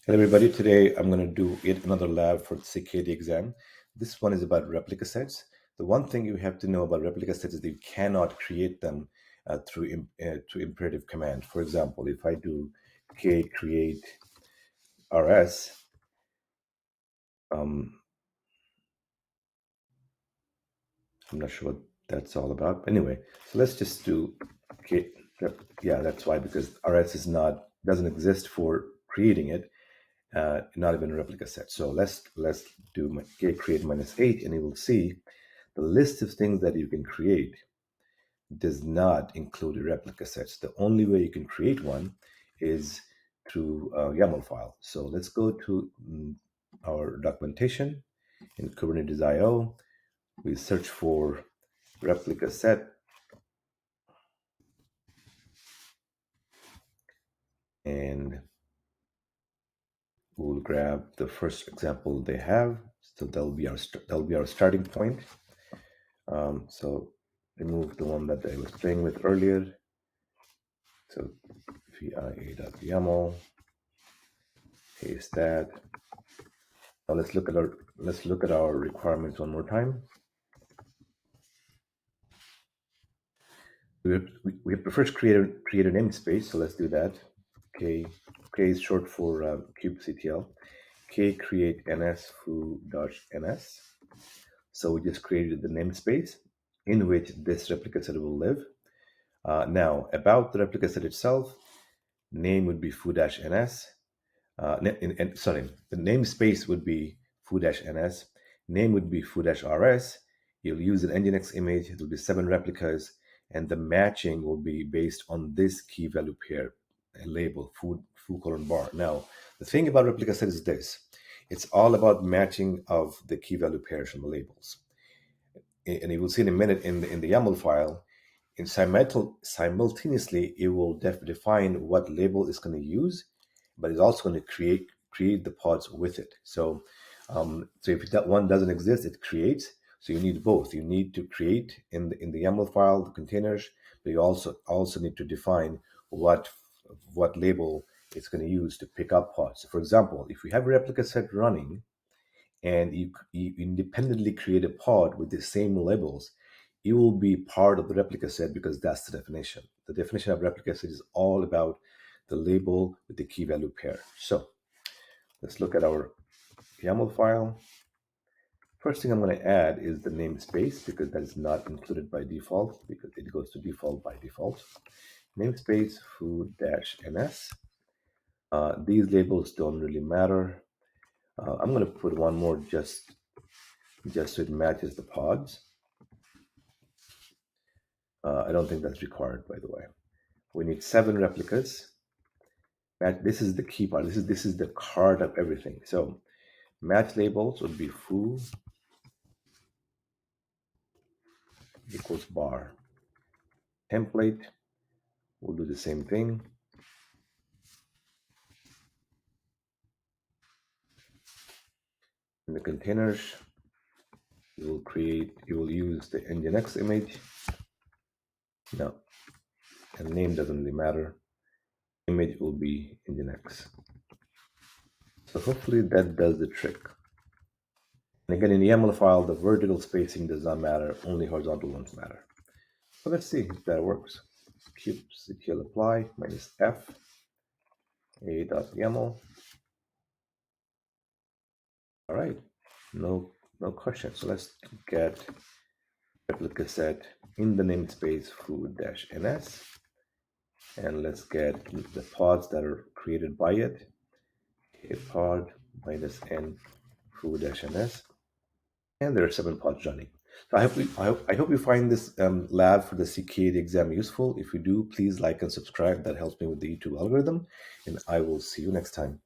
Hello, everybody. Today I'm going to do yet another lab for the CKAD exam. This one is about replica sets. The one thing you have to know about replica sets is that you cannot create them through imperative command. For example, if I do create rs, I'm not sure what that's all about. Anyway, so let's just do k. Yeah, that's why, because rs doesn't exist for creating it. Not even a replica set. So let's do create -8, and you will see the list of things that you can create does not include a replica sets. The only way you can create one is through a YAML file. So let's go to our documentation in Kubernetes IO. We search for replica set, and we'll grab the first example they have. So that'll be our starting point. So remove the one that I was playing with earlier. So via.yaml, paste that. Now let's look at our requirements one more time. We have to first create a namespace, so let's do that. K is short for kubectl. K create ns foo.ns. So we just created the namespace in which this replica set will live. Now about the replica set itself, name would be foo-ns. Sorry, the namespace would be foo-ns. Name would be foo-rs. You'll use an nginx image. It will be 7 replicas, and the matching will be based on this key value pair label foo::bar. Now, the thing about replica set is this: it's all about matching of the key value pairs from the labels. And you will see in a minute in the YAML file. And simultaneously, it will define what label it's going to use, but it's also going to create the pods with it. So, if that one doesn't exist, it creates. So you need both. You need to create in the YAML file the containers, but you also need to define what label it's going to use to pick up pods. So for example, if we have a replica set running, and you independently create a pod with the same labels, it will be part of the replica set because that's the definition. The definition of replica set is all about the label with the key value pair. So let's look at our YAML file. First thing I'm going to add is the namespace because that is not included by default because it goes to default by default. Namespace foo-ns. These labels don't really matter. I'm going to put one more just so it matches the pods. I don't think that's required, by the way. We need 7 replicas. This is the key part. This is the card of everything. So match labels would be foo equals bar. Template, we'll do the same thing. In the containers, you will use the nginx image. No, and name doesn't really matter. Image will be nginx. So hopefully that does the trick. And again, in the YAML file, the vertical spacing does not matter, only horizontal ones matter. So let's see if that works. kubectl apply -f a.yaml. All right, no question. So let's get replica set in the namespace foo-ns, and let's get the pods that are created by it. A pod -n foo-ns, and there are 7 pods running. So I hope you find this lab for the CKAD exam useful. If you do, please like and subscribe. That helps me with the YouTube algorithm, and I will see you next time.